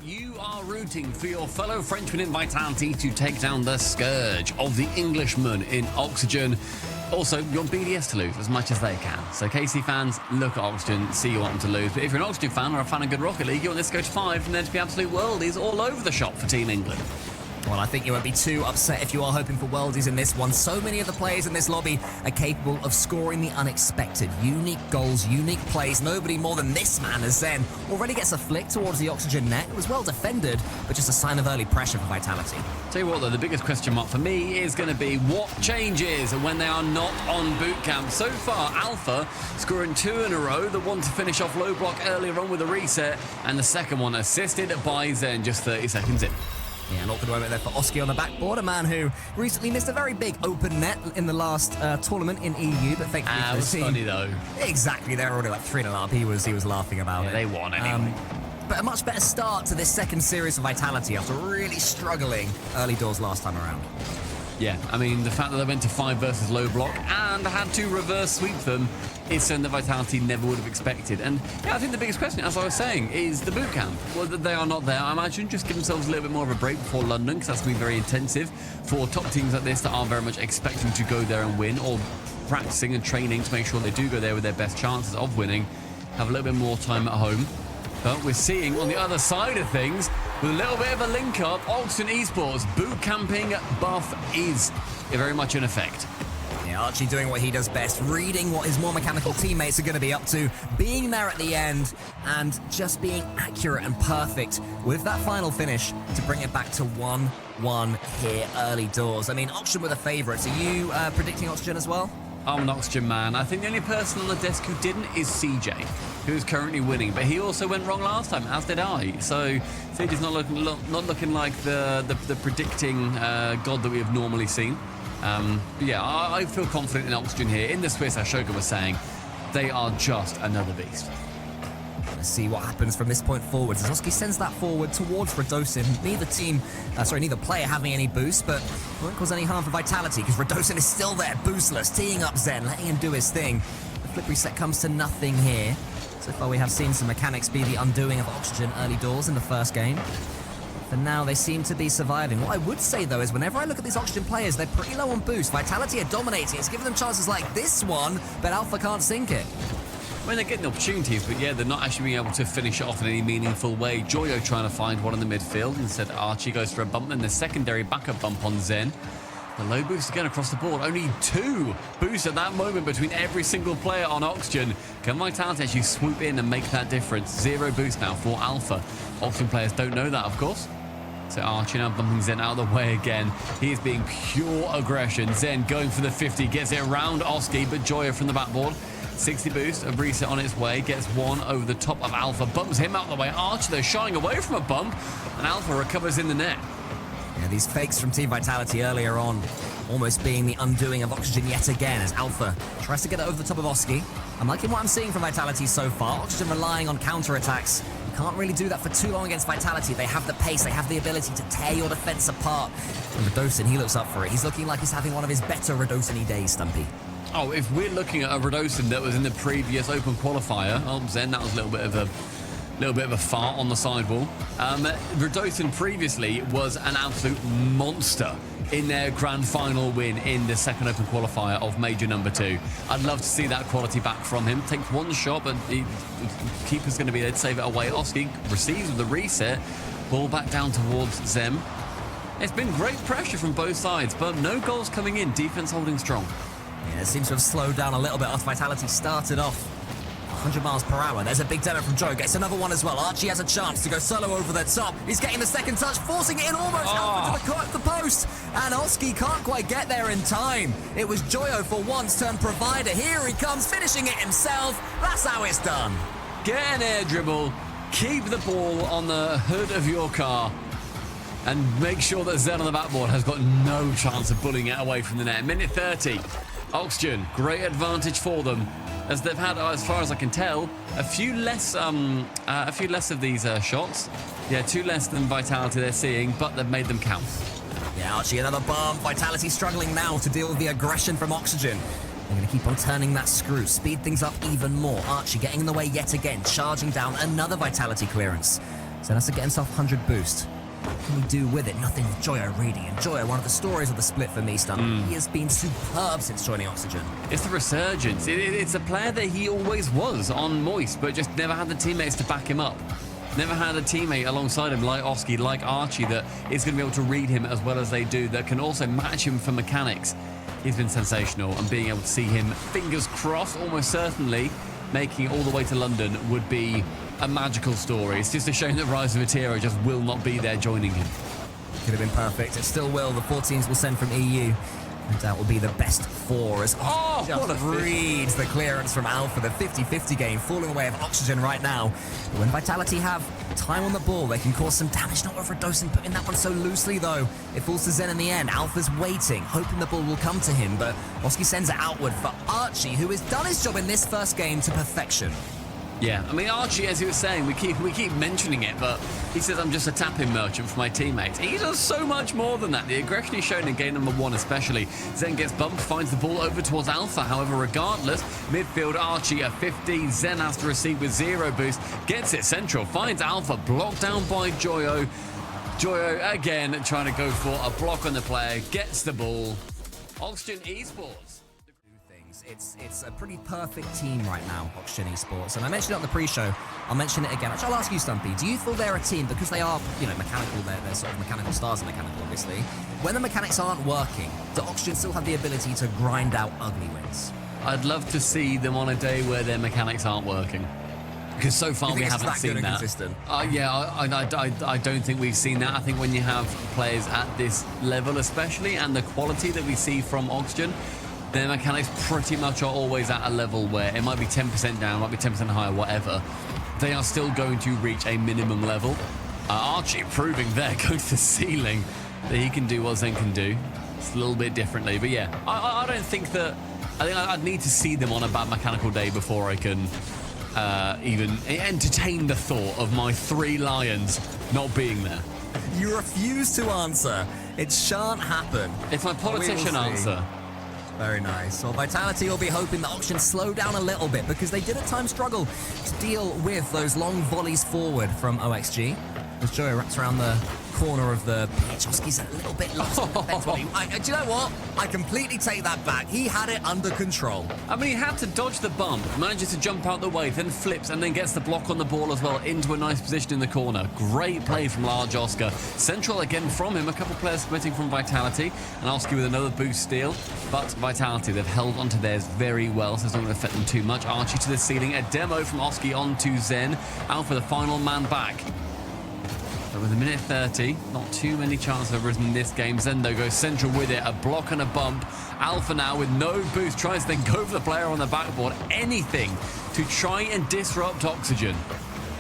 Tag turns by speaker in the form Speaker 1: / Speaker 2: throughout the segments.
Speaker 1: You are rooting for your fellow Frenchman in Vitality to take down the scourge of the Englishman in Oxygen. Also, you want BDS to lose as much as they can. So KC fans, look at Oxygen, see you want them to lose. But if you're an Oxygen fan or a fan of good Rocket League, you want this to go to 5 and then to be absolute worldies all over the shop for Team England.
Speaker 2: Well, I think you won't be too upset if you are hoping for worldies in this one. So many of the players in this lobby are capable of scoring the unexpected. Unique goals, unique plays. Nobody more than this man as Zen already gets a flick towards the Oxygen net. It was well defended, but just a sign of early pressure for Vitality.
Speaker 1: Tell you what, though, the biggest question mark for me is going to be what changes when they are not on boot camp. So far, Alpha scoring 2 in a row. The one to finish off low block earlier on with a reset, and the second one assisted by Zen just 30 seconds in.
Speaker 2: Yeah, an awkward moment there for Oski on the backboard, a man who recently missed a very big open net in the last tournament in EU, but thankfully for
Speaker 1: It was
Speaker 2: the team.
Speaker 1: funny, though.
Speaker 2: Exactly, they were already like 3-0 up. He was laughing about it.
Speaker 1: They won anyway.
Speaker 2: But a much better start to this second series of Vitality after really struggling early doors last time around.
Speaker 1: Yeah, I mean, the fact that they went to 5 versus low block and had to reverse sweep them is something that Vitality never would have expected. And yeah, I think the biggest question, as I was saying, is the boot camp. Well, they are not there, I imagine. Just give themselves a little bit more of a break before London, because that's going to be very intensive for top teams like this that are very much expecting to go there and win, or practicing and training to make sure they do go there with their best chances of winning. Have a little bit more time at home. But we're seeing on the other side of things, with a little bit of a link up, Oxygen Esports boot camping buff is very much in effect.
Speaker 2: Yeah, Archie doing what he does best, reading what his more mechanical teammates are going to be up to, being there at the end, and just being accurate and perfect with that final finish to bring it back to 1-1 here early doors. I mean, Oxygen were the favourites. Are you predicting Oxygen as well?
Speaker 1: I'm an Oxygen man. I think the only person on the desk who didn't is CJ, who is currently winning. But he also went wrong last time, as did I. So CJ's not looking like the predicting god that we have normally seen. But yeah, I feel confident in Oxygen here. In the Swiss, as Shogun was saying, they are just another beast.
Speaker 2: Let's see what happens from this point forward. Zazoski sends that forward towards Radosin. Neither player having any boost, but it won't cause any harm for Vitality because Radosin is still there, boostless, teeing up Zen, letting him do his thing. The flip reset comes to nothing here. So far we have seen some mechanics be the undoing of Oxygen early doors in the first game. For now, they seem to be surviving. What I would say, though, is whenever I look at these Oxygen players, they're pretty low on boost. Vitality are dominating. It's giving them chances like this one, but Alpha can't sink it.
Speaker 1: I mean, they're getting opportunities, but yeah, they're not actually being able to finish it off in any meaningful way. Joyo trying to find one in the midfield. Instead, Archie goes for a bump, and the secondary backup bump on Zen. The low boost again across the board. Only 2 boosts at that moment between every single player on Oxygen. Can Vitality actually swoop in and make that difference? 0 boost now for Alpha. Oxygen players don't know that, of course. So Archie now bumping Zen out of the way again. He is being pure aggression. Zen going for the 50, gets it around Oski, but Joyo from the backboard. 60 boost, a reset on its way, gets 1 over the top of Alpha, bumps him out of the way. Archie, though, shying away from a bump, and Alpha recovers in the net.
Speaker 2: Yeah, these fakes from Team Vitality earlier on, almost being the undoing of Oxygen yet again as Alpha tries to get it over the top of Oski. I'm liking what I'm seeing from Vitality so far. Oxygen relying on counter-attacks. You can't really do that for too long against Vitality. They have the pace, they have the ability to tear your defense apart. And Radosin, he looks up for it. He's looking like he's having one of his better Radosin-y days, Stumpy.
Speaker 1: Oh, if we're looking at a Radosin that was in the previous Open Qualifier, Zen, that was a little bit of a fart on the sidewall. Radosin previously was an absolute monster in their grand final win in the second Open Qualifier of Major number 2. I'd love to see that quality back from him. Takes 1 shot, but the keeper's going to be there to save it away. Oski receives with the reset. Ball back down towards Zem. It's been great pressure from both sides, but no goals coming in. Defense holding strong.
Speaker 2: Yeah, it seems to have slowed down a little bit as Vitality started off 100 miles per hour. There's a big demo from Joe. Gets another one as well. Archie has a chance to go solo over the top. He's getting the second touch, forcing it in almost out to the post. And Oski can't quite get there in time. It was Joyo for once turned provider. Here he comes, finishing it himself. That's how it's done.
Speaker 1: Get an air dribble. Keep the ball on the hood of your car. And make sure that Zen on the backboard has got no chance of bullying it away from the net. Minute 30. Oxygen, great advantage for them, as they've had, as far as I can tell, a few less of these shots. Yeah, 2 less than Vitality they're seeing, but they've made them count.
Speaker 2: Yeah, Archie, another bomb. Vitality struggling now to deal with the aggression from Oxygen. They're going to keep on turning that screw, speed things up even more. Archie getting in the way yet again, charging down another Vitality clearance. Zen has to get himself 100 boost. What can he do with it? Nothing with Joyo reading. And Joyo, one of the stories of the split for me, Stumpy. He has been superb since joining Oxygen.
Speaker 1: It's the resurgence. It's a player that he always was on Moist, but just never had the teammates to back him up. Never had a teammate alongside him like Oski, like Archie, that is going to be able to read him as well as they do, that can also match him for mechanics. He's been sensational, and being able to see him, fingers crossed, almost certainly making it all the way to London would be a magical story. It's just a shame that Rise of Atiro just will not be there joining him.
Speaker 2: Could have been perfect. It still will. The 4 teams will send from EU. No doubt will be the best 4 as just reads the clearance from Alpha. The 50-50 game falling away of Oxygen right now. But when Vitality have time on the ball, they can cause some damage. Not with Redosin putting that one so loosely, though. It falls to Zen in the end. Alpha's waiting, hoping the ball will come to him, but Oski sends it outward for Archie, who has done his job in this first game to perfection.
Speaker 1: Yeah, I mean, Archie, as he was saying, we keep mentioning it, but he says, I'm just a tapping merchant for my teammates. He does so much more than that. The aggression he's shown in game number 1 especially. Zen gets bumped, finds the ball over towards Alpha. However, regardless, midfield Archie at 50. Zen has to receive with 0 boost. Gets it central, finds Alpha, blocked down by Joyo. Joyo, again, trying to go for a block on the player. Gets the ball. Oxygen Esports.
Speaker 2: It's a pretty perfect team right now, Oxygen Esports. And I mentioned it on the pre-show. I'll mention it again. Actually, I'll ask you, Stumpy. Do you feel they're a team, because they are, mechanical, they're sort of mechanical stars and mechanical, obviously. When the mechanics aren't working, do Oxygen still have the ability to grind out ugly wins?
Speaker 1: I'd love to see them on a day where their mechanics aren't working. Because so far we haven't seen that. I don't think we've seen that. I think when you have players at this level especially, and the quality that we see from Oxygen, their mechanics pretty much are always at a level where it might be 10% down, might be 10% higher, whatever. They are still going to reach a minimum level. Archie proving there, going to the ceiling, that he can do what Zen can do. It's a little bit differently, but yeah, I don't think that... I think I'd need to see them on a bad mechanical day before I can even entertain the thought of my 3 Lions not being there.
Speaker 2: You refuse to answer. It shan't happen.
Speaker 1: It's my politician answer.
Speaker 2: Very nice. Well, Vitality will be hoping that Oxygen slow down a little bit, because they did at times struggle to deal with those long volleys forward from OXG. As Joey wraps around the corner of the pitch, Oski's a little bit lost. Do you know what? I completely take that back. He had it under control.
Speaker 1: I mean, he had to dodge the bump, manages to jump out the way, then flips and then gets the block on the ball as well into a nice position in the corner. Great play from Large Oscar. Central again from him. A couple players splitting from Vitality, and Oski with another boost steal. But Vitality, they've held onto theirs very well, so it's not going to affect them too much. Archie to the ceiling. A demo from Oski onto Zen. Alpha, the final man back. But with a minute 30, not too many chances have arisen in this game. Zendo goes central with it, a block and a bump. Alpha now with no boost, tries to then go for the player on the backboard. Anything to try and disrupt Oxygen.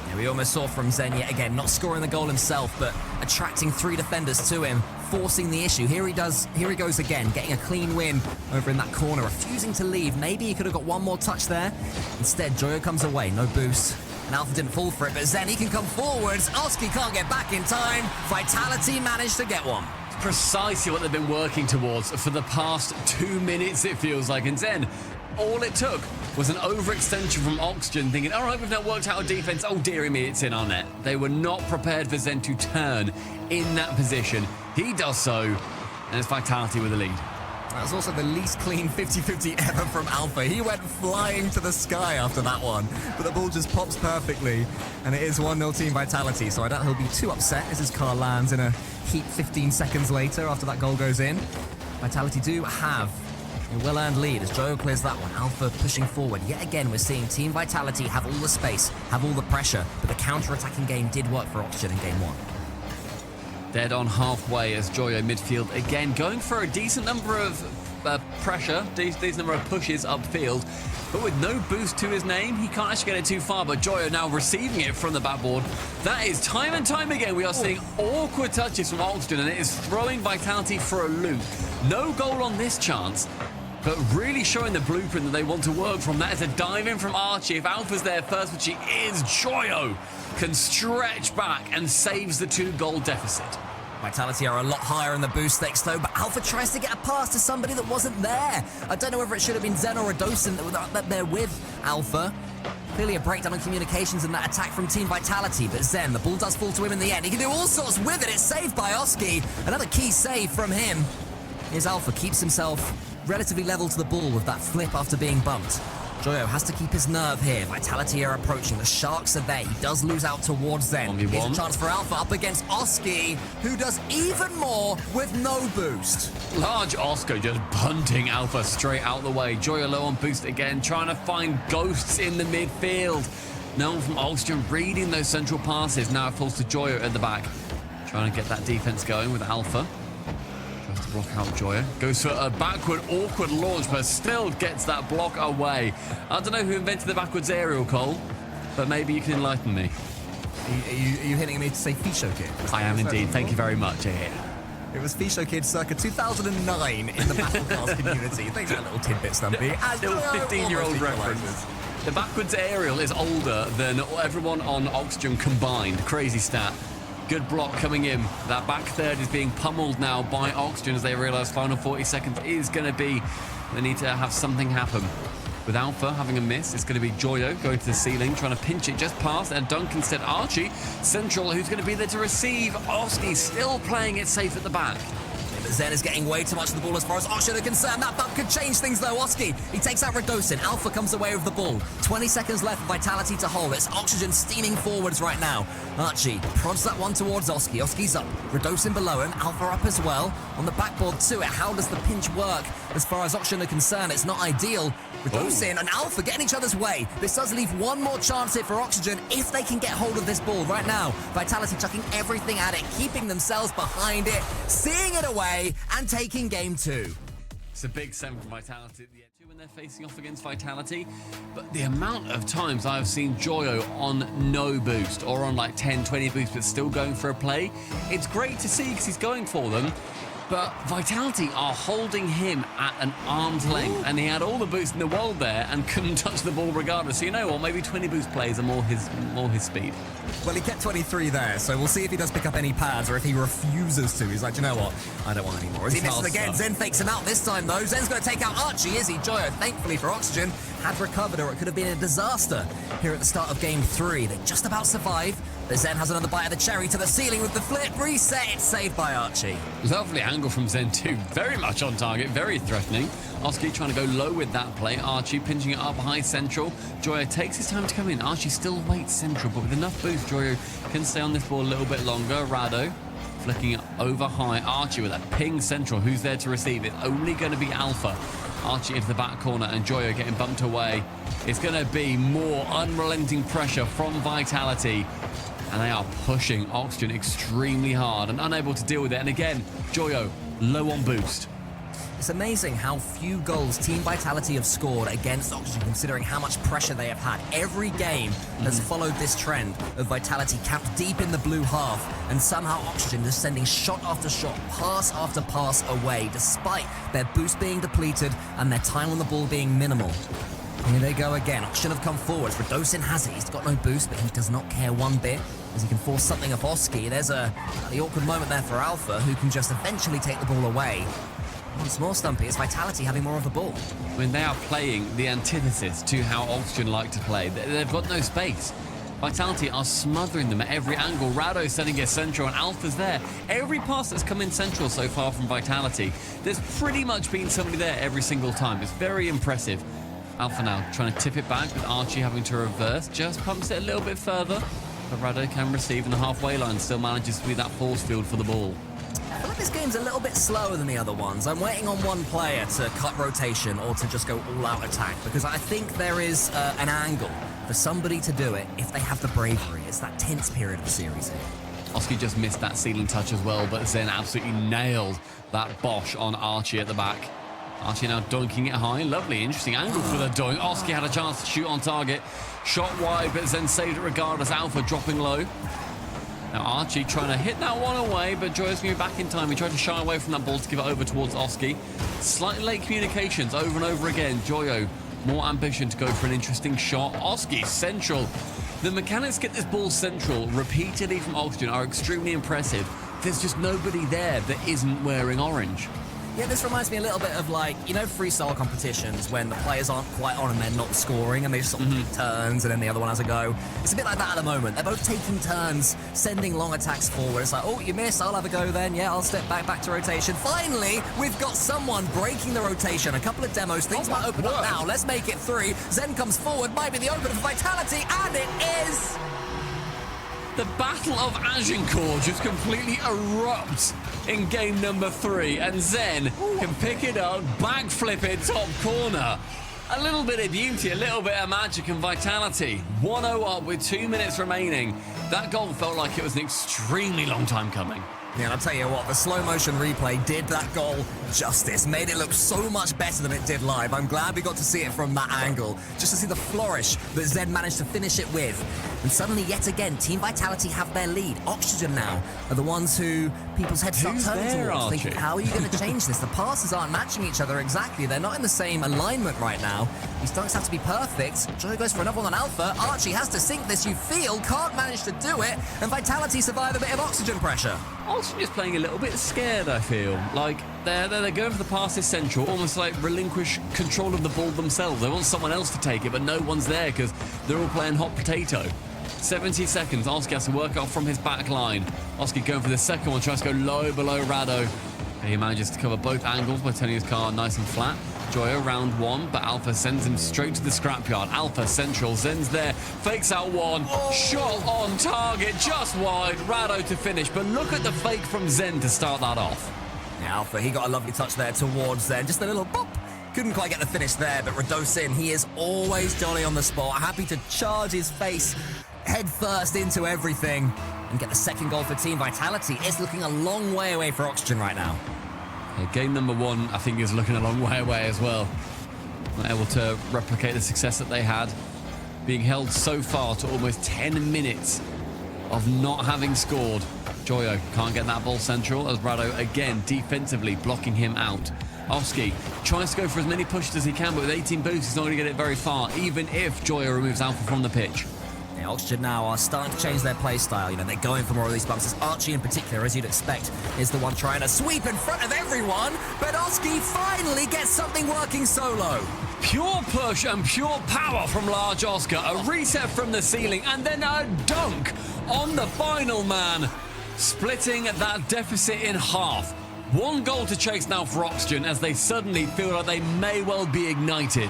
Speaker 2: Yeah, we almost saw from Zen yet again, not scoring the goal himself, but attracting 3 defenders to him, forcing the issue. Here he goes again, getting a clean win over in that corner, refusing to leave. Maybe he could have got one more touch there. Instead, Joyo comes away, no boost. And Alpha didn't fall for it, but Zen, he can come forwards. Oski can't get back in time. Vitality managed to get one.
Speaker 1: Precisely what they've been working towards for the past 2 minutes, it feels like. And Zen, all it took was an overextension from Oxygen, thinking, all right, we've now worked out a defense. Oh, dearie me, it's in our net. They were not prepared for Zen to turn in that position. He does so, and it's Vitality with the lead.
Speaker 2: That was also the least clean 50-50 ever from Alpha. He went flying to the sky after that one, but the ball just pops perfectly, and it is 1-0 Team Vitality, so I doubt he'll be too upset as his car lands in a heat 15 seconds later after that goal goes in. Vitality do have a well-earned lead as Joe clears that one. Alpha pushing forward. Yet again, we're seeing Team Vitality have all the space, have all the pressure, but the counter-attacking game did work for Oxygen in game 1.
Speaker 1: Dead on halfway as Joyo midfield again going for a decent number of pressure, decent number of pushes upfield, but with no boost to his name, he can't actually get it too far. But Joyo now receiving it from the backboard. That is time and time again we are seeing awkward touches from Oxygen, and it is throwing Vitality for a loop. No goal on this chance, but really showing the blueprint that they want to work from. That is a dive in from Archie. If Alpha's there first, which he is, Joyo can stretch back and saves the 2-goal deficit.
Speaker 2: Vitality are a lot higher in the boost stakes though, but Alpha tries to get a pass to somebody that wasn't there. I don't know whether it should have been Zen or Redosin that they're with Alpha. Clearly a breakdown on communications in that attack from Team Vitality, but Zen, the ball does fall to him in the end. He can do all sorts with it. It's saved by Oski. Another key save from him. Here's Alpha, keeps himself relatively level to the ball with that flip after being bumped. Joyo has to keep his nerve here. Vitality are approaching. The Sharks are there. He does lose out towards Zen. Here's a chance for Alpha up against Oski, who does even more with no boost.
Speaker 1: Large Oscar just punting Alpha straight out the way. Joyo low on boost again, trying to find ghosts in the midfield. No one from Oxygen reading those central passes. Now it falls to Joyo at the back. Trying to get that defense going with Alpha. Tries to block out Joyo. Goes for a backward, awkward launch, but still gets that block away. I don't know who invented the backwards aerial, Cole, but maybe you can enlighten me.
Speaker 2: Are you hitting me to say Fisho Kid?
Speaker 1: I am indeed. Thank you very much. Yeah.
Speaker 2: It was Fisho Kid circa 2009 in the Battlecast community. Thanks for that little tidbit, Stumpy.
Speaker 1: Still 15-year-old reference. The backwards aerial is older than everyone on Oxygen combined. Crazy stat. Good block coming in. That back third is being pummeled now by Oxygen as they realise final 40 seconds is going to be... They need to have something happen. With Alpha having a miss, it's going to be Joyo going to the ceiling, trying to pinch it just past, and Dunk instead Archie. Central, who's going to be there to receive. Oski still playing it safe at the back.
Speaker 2: Zen is getting way too much of the ball as far as Oxygen are concerned. That bump could change things though. Oski, he takes out Radosin. Alpha comes away with the ball. 20 seconds left for Vitality to hold. It's Oxygen steaming forwards right now. Archie prods that one towards Oski. Oski's up. Radosin below him. Alpha up as well. On the backboard to it. How does the pinch work? As far as Oxygen are concerned, it's not ideal. Radosin and Alpha getting each other's way. This does leave one more chance here for Oxygen if they can get hold of this ball right now. Vitality chucking everything at it, keeping themselves behind it, seeing it away, and taking game 2.
Speaker 1: It's a big 7 for Vitality at the end when they're facing off against Vitality. But the amount of times I've seen Joyo on no boost or on like 10, 20 boost but still going for a play, it's great to see because he's going for them. But Vitality are holding him at an arm's length, and he had all the boost in the world there and couldn't touch the ball regardless. So you know what, maybe 20 boost plays are more his speed.
Speaker 2: Well, he kept 23 there, so we'll see if he does pick up any pads or if he refuses to. He's like, you know what, I don't want any more. As he misses again, Zen fakes him out this time though. Zen's going to take out Archie, is he? Joyo, thankfully for Oxygen, had recovered, or it could have been a disaster here at the start of game 3. They just about survived. But Zen has another bite of the cherry to the ceiling with the flip. Reset, it's saved by Archie.
Speaker 1: Lovely angle from Zen too. Very much on target, very threatening. Oski trying to go low with that play. Archie pinching it up high central. Joyo takes his time to come in. Archie still waits central, but with enough boost, Joyo can stay on this ball a little bit longer. Rado flicking it over high. Archie with a ping central. Who's there to receive it? Only going to be Alpha. Archie into the back corner and Joyo getting bumped away. It's going to be more unrelenting pressure from Vitality. And they are pushing Oxygen extremely hard and unable to deal with it. And again, Joyo low on boost.
Speaker 2: It's amazing how few goals Team Vitality have scored against Oxygen, considering how much pressure they have had. Every game has followed this trend of Vitality capped deep in the blue half, and somehow Oxygen just sending shot after shot, pass after pass away, despite their boost being depleted and their time on the ball being minimal. Here they go again. Oxygen have come forwards. Radosin has it. He's got no boost, but he does not care one bit as he can force something off Oski. There's the awkward moment there for Alpha, who can just eventually take the ball away. Once more, Stumpy, it's Vitality having more of the ball.
Speaker 1: I mean, they are playing the antithesis to how Oxygen like to play. They've got no space. Vitality are smothering them at every angle. Rado sending it central and Alpha's there. Every pass that's come in central so far from Vitality, there's pretty much been somebody there every single time. It's very impressive. Alpha now trying to tip it back with Archie having to reverse. Just pumps it a little bit further. But Rado can receive in the halfway line. Still manages to be that force field for the ball.
Speaker 2: I feel like this game's a little bit slower than the other ones. I'm waiting on one player to cut rotation or to just go all-out attack, because I think there is an angle for somebody to do it if they have the bravery. It's that tense period of the series here.
Speaker 1: Oski just missed that ceiling touch as well, but Zen absolutely nailed that Bosch on Archie at the back. Archie now dunking it high. Lovely, interesting angle for the dunk. Oski had a chance to shoot on target. Shot wide, but Zen saved it regardless. Alpha dropping low. Now Archie trying to hit that one away, but Joyo's going to be back in time. He tried to shy away from that ball to give it over towards Oski. Slightly late communications over and over again. Joyo, more ambition to go for an interesting shot. Oski, central. The mechanics get this ball central repeatedly from Oxygen are extremely impressive. There's just nobody there that isn't wearing orange.
Speaker 2: Yeah, this reminds me a little bit of like, you know, freestyle competitions when the players aren't quite on and they're not scoring and they just sort of take turns and then the other one has a go. It's a bit like that at the moment. They're both taking turns, sending long attacks forward. It's like, oh, you missed, I'll have a go then. Yeah, I'll step back to rotation. Finally, we've got someone breaking the rotation. A couple of demos, things might open up now. Let's make it 3. Zen comes forward, might be the opener for Vitality, and it is!
Speaker 1: The Battle of Agincourt just completely erupts in game number 3, and Zen can pick it up, backflip it top corner. A little bit of beauty, a little bit of magic and vitality. 1-0 up with 2 minutes remaining. That goal felt like it was an extremely long time coming.
Speaker 2: Yeah, and I'll tell you what, the slow motion replay did that goal justice, made it look so much better than it did live. I'm glad we got to see it from that angle, just to see the flourish that Zed managed to finish it with. And suddenly, yet again, Team Vitality have their lead. Oxygen now are the ones who people's heads start turning towards, thinking, how are you going to change this? The passes aren't matching each other exactly. They're not in the same alignment right now. These dunks have to be perfect. Joy goes for another one on Alpha. Archie has to sink this, you feel, can't manage to do it, and Vitality survive a bit of oxygen pressure.
Speaker 1: Oxygen just playing a little bit scared, I feel. Like, they're going for the passes central, almost like relinquish control of the ball themselves. They want someone else to take it, but no one's there because they're all playing hot potato. 70 seconds, Oski has to work out from his back line. Oski going for the second one, tries to go low below Rado. And he manages to cover both angles by turning his car nice and flat. Joyo round 1, but Alpha sends him straight to the scrapyard. Alpha central, Zen's there, fakes out one, shot on target, just wide, Rado to finish. But look at the fake from Zen to start that off.
Speaker 2: Yeah, Alpha, he got a lovely touch there towards Zen, just a little bop. Couldn't quite get the finish there, but Radosin, he is always jolly on the spot, happy to charge his face head first into everything and get the second goal for Team Vitality. It's looking a long way away for Oxygen right now.
Speaker 1: Yeah, game number 1, I think, is looking a long way away as well. Not able to replicate the success that they had, being held so far to almost 10 minutes of not having scored. Joyo can't get that ball central as Rado again defensively blocking him out. Oski tries to go for as many pushes as he can, but with 18 boosts, he's not going to get it very far, even if Joyo removes Alpha from the pitch.
Speaker 2: Yeah, Oxygen now are starting to change their play style. You know, they're going for more of these bumps. Archie in particular, as you'd expect, is the one trying to sweep in front of everyone. But Oski finally gets something working solo.
Speaker 1: Pure push and pure power from Large Oscar. A reset from the ceiling and then a dunk on the final man, splitting that deficit in half. 1 goal to chase now for Oxygen as they suddenly feel like they may well be ignited.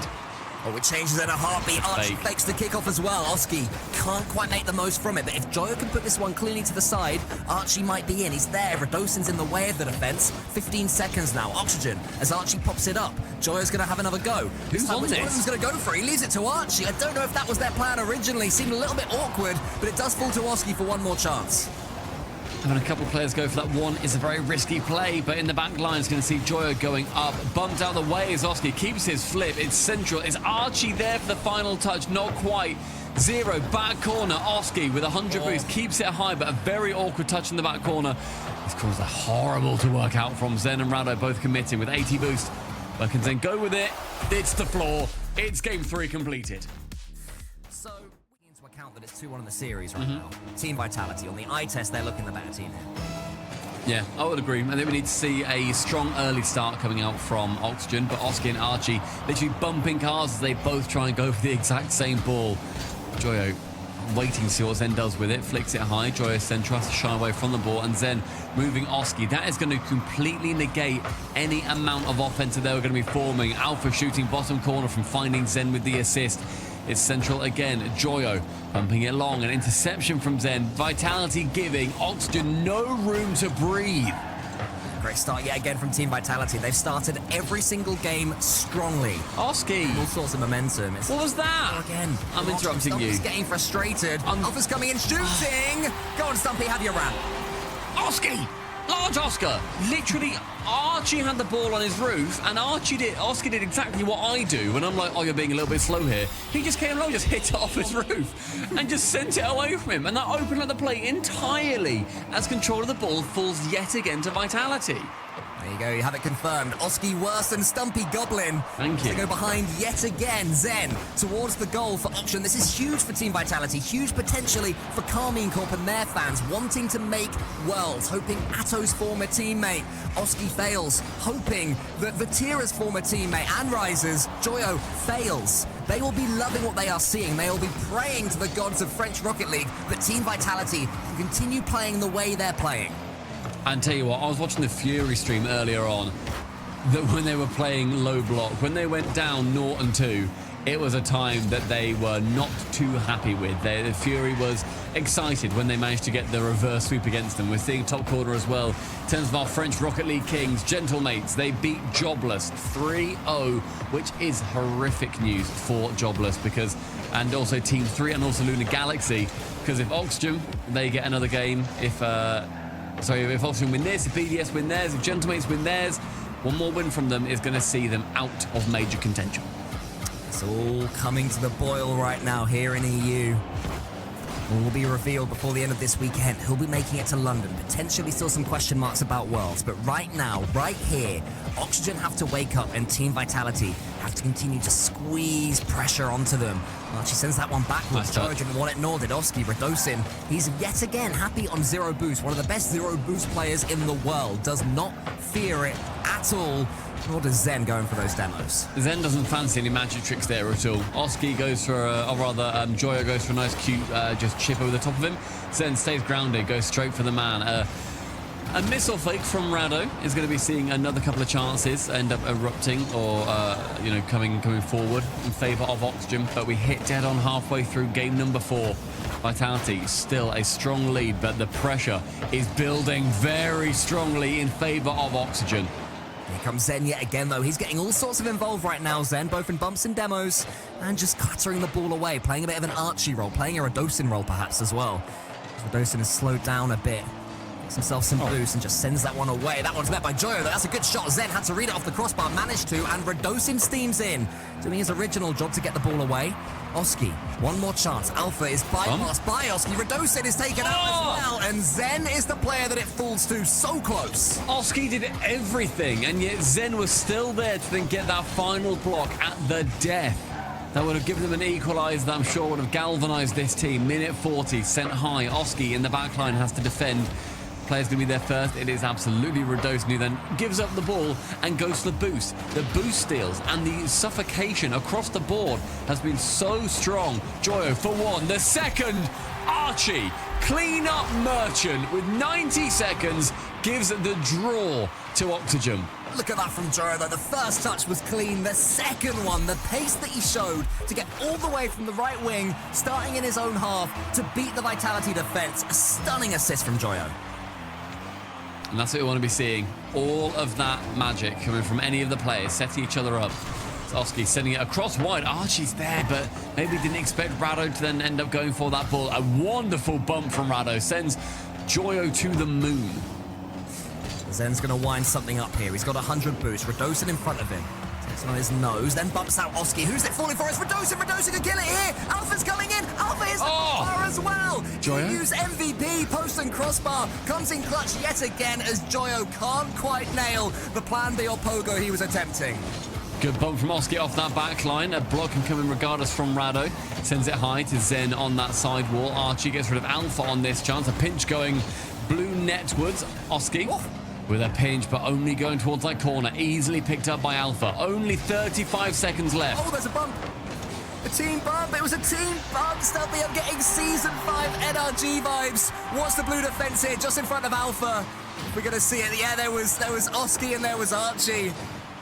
Speaker 2: Oh, it changes in a heartbeat. Archie fakes the kickoff as well. Oski can't quite make the most from it, but if Joyo can put this one cleanly to the side, Archie might be in. He's there. Radosin's in the way of the defense. 15 seconds now. Oxygen, as Archie pops it up. Joyo's going to have another go.
Speaker 1: Who's on this?
Speaker 2: One of them's going to go for it. He leaves it to Archie. I don't know if that was their plan originally. Seemed a little bit awkward, but it does fall to Oski for one more chance.
Speaker 1: Having a couple of players go for that one is a very risky play, but in the back line is going to see Joyo going up, bumped out the way as Oski keeps his flip. It's central. Is Archie there for the final touch? Not quite. 0, back corner. Oski with 100 boost keeps it high, but a very awkward touch in the back corner. These corners are horrible to work out from. Zen and Rado both committing with 80 boost. But can Zen go with it? It's the floor. It's game 3 completed.
Speaker 2: So, into account that it's 2-1 in the series right now. Team Vitality, on the eye test, they're looking the better team here.
Speaker 1: Yeah, I would agree. I think we need to see a strong early start coming out from Oxygen, but Oski and Archie literally bumping cars as they both try and go for the exact same ball. Joyo waiting to see what Zen does with it, flicks it high. Joyo then tries to shy away from the ball, and Zen moving Oski. That is going to completely negate any amount of offense that they were going to be forming. Alpha shooting bottom corner from finding Zen with the assist. It's central again. Joyo pumping it long. An interception from Zen. Vitality giving Oxygen no room to breathe.
Speaker 2: Great start yet again from Team Vitality. They've started every single game strongly.
Speaker 1: Oski.
Speaker 2: All sorts of momentum.
Speaker 1: What was that?
Speaker 2: Again.
Speaker 1: I'm interrupting you.
Speaker 2: He's getting frustrated. Alpha's coming in, shooting. Go on, Stumpy, have your rap.
Speaker 1: Oski! Large Oscar! Literally, Archie had the ball on his roof, and Oski did exactly what I do when I'm like, oh, you're being a little bit slow here. He just came along, just hit it off his roof, and just sent it away from him. And that opened up the play entirely as control of the ball falls yet again to Vitality.
Speaker 2: There you go, you have it confirmed. Oski worse than Stumpy Goblin.
Speaker 1: Thank you.
Speaker 2: To go behind yet again. Zen towards the goal for Oxygen. This is huge for Team Vitality, huge potentially for Carmine Corp and their fans, wanting to make Worlds, hoping Atto's former teammate. Oski fails, hoping that Vatira's former teammate and Rises, Joyo, fails. They will be loving what they are seeing. They will be praying to the gods of French Rocket League that Team Vitality can continue playing the way they're playing.
Speaker 1: And tell you what, I was watching the Fury stream earlier on, that when they were playing low block, when they went down 0-2, it was a time that they were not too happy with. The Fury was excited when they managed to get the reverse sweep against them. We're seeing top corner as well. In terms of our French Rocket League Kings, Gentlemates, they beat Jobless 3-0, which is horrific news for Jobless because, and also Team 3 and also Lunar Galaxy, because if Oxygen, they get another game, if Oxygen win this, if BDS win theirs, if Gentlemates win theirs, one more win from them is going to see them out of major contention.
Speaker 2: It's all coming to the boil right now here in EU. All will be revealed before the end of this weekend. Who'll be making it to London? Potentially still some question marks about Worlds, but right now, right here, Oxygen have to wake up and Team Vitality have to continue to squeeze pressure onto them. Well, she sends that one backwards. Joyo didn't want it, nor did Oski. Radosin, he's yet again happy on zero boost. One of the best zero boost players in the world. Does not fear it at all. Nor does Zen going for those demos.
Speaker 1: Zen doesn't fancy any magic tricks there at all. Oski goes for, Joyo goes for a nice cute just chip over the top of him. Zen stays grounded, goes straight for the man. A missile fake from Rado is going to be seeing another couple of chances end up erupting or, coming forward in favour of Oxygen. But we hit dead on halfway through game number 4. Vitality still a strong lead, but the pressure is building very strongly in favour of Oxygen.
Speaker 2: Here comes Zen yet again, though. He's getting all sorts of involved right now, Zen, both in bumps and demos, and just clattering the ball away, playing a bit of an Archie role, playing a Radosin role, perhaps, as well. Radosin has slowed down a bit. Gets himself some boost and just sends that one away. That one's met by Joyo, though. That's a good shot. Zen had to read it off the crossbar, managed to, and Radosin steams in, doing his original job to get the ball away. Oski, one more chance. Alpha is bypassed by Oski. Radosin is taken out as well, and Zen is the player that it falls to so close.
Speaker 1: Oski did everything, and yet Zen was still there to then get that final block at the death. That would have given them an equaliser that I'm sure would have galvanised this team. Minute 40, sent high. Oski in the back line has to defend. Player's going to be there first. It is absolutely Radosin who then gives up the ball and goes for the boost. The boost steals and the suffocation across the board has been so strong. Joyo for one. The second, Archie. Clean up Merchant with 90 seconds gives the draw to Oxygen.
Speaker 2: Look at that from Joyo, though. The first touch was clean. The second one, the pace that he showed to get all the way from the right wing, starting in his own half, to beat the Vitality defense. A stunning assist from Joyo.
Speaker 1: And that's what we want to be seeing. All of that magic coming from any of the players, setting each other up. Oski sending it across wide. Archie's there, but maybe didn't expect Rado to then end up going for that ball. A wonderful bump from Rado sends Joyo to the moon.
Speaker 2: Zen's going to wind something up here. He's got 100 boost. Radosin in front of him. Takes it on his nose, then bumps out Oski. Who's it falling for? It's Radosin. Radosin can kill it here. Alpha's coming in. Alpha is far as well.
Speaker 1: Joyo?
Speaker 2: Use MVP, post and crossbar. Comes in clutch yet again as Joyo can't quite nail the plan B or pogo he was attempting.
Speaker 1: Good bump from Oski off that back line. A block can come in regardless from Rado. Sends it high to Zen on that side wall. Archie gets rid of Alpha on this chance. A pinch going blue netwards. Oski with a pinch, but only going towards that corner. Easily picked up by Alpha. Only 35 seconds left.
Speaker 2: Oh, there's a bump. A team bump. It was a team bump. Stealthy, I'm getting Season 5 NRG vibes. What's the blue defense here? Just in front of Alpha. We're going to see it. Yeah, there was Oski and there was Archie.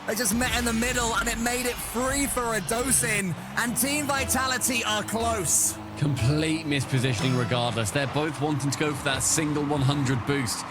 Speaker 2: They just met in the middle, and it made it free for Radosin. And Team Vitality are close.
Speaker 1: Complete mispositioning regardless. They're both wanting to go for that single 100 boost.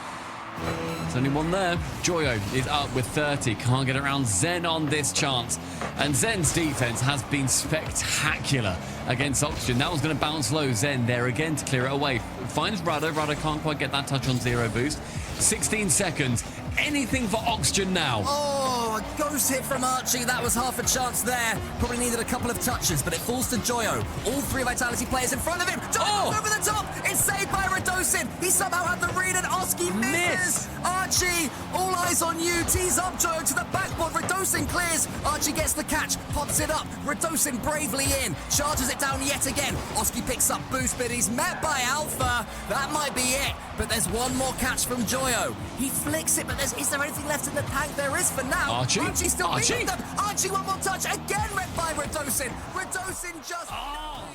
Speaker 1: There's only one there. Joyo is up with 30. Can't get around Zen on this chance. And Zen's defense has been spectacular against Oxygen. That was going to bounce low. Zen there again to clear it away. Finds Rado. Rado can't quite get that touch on zero boost. 16 seconds. Anything for Oxygen now.
Speaker 2: Oh, a ghost hit from Archie. That was half a chance there. Probably needed a couple of touches, but it falls to Joyo. All three Vitality players in front of him. Joyo over the top. It's saved by Radosin. He somehow had the read, and Oski misses. Archie Archie, all eyes on you. Tees up Joe to the backboard. Radosin clears. Archie gets the catch, pops it up. Radosin bravely in, charges it down yet again. Oski picks up boost, but he's met by Alpha. That might be it, but there's one more catch from Joyo. He flicks it, but is there anything left in the tank? There is for now.
Speaker 1: Archie
Speaker 2: still
Speaker 1: Archie.
Speaker 2: beating them. Archie, one more touch, again met by Radosin. Radosin just...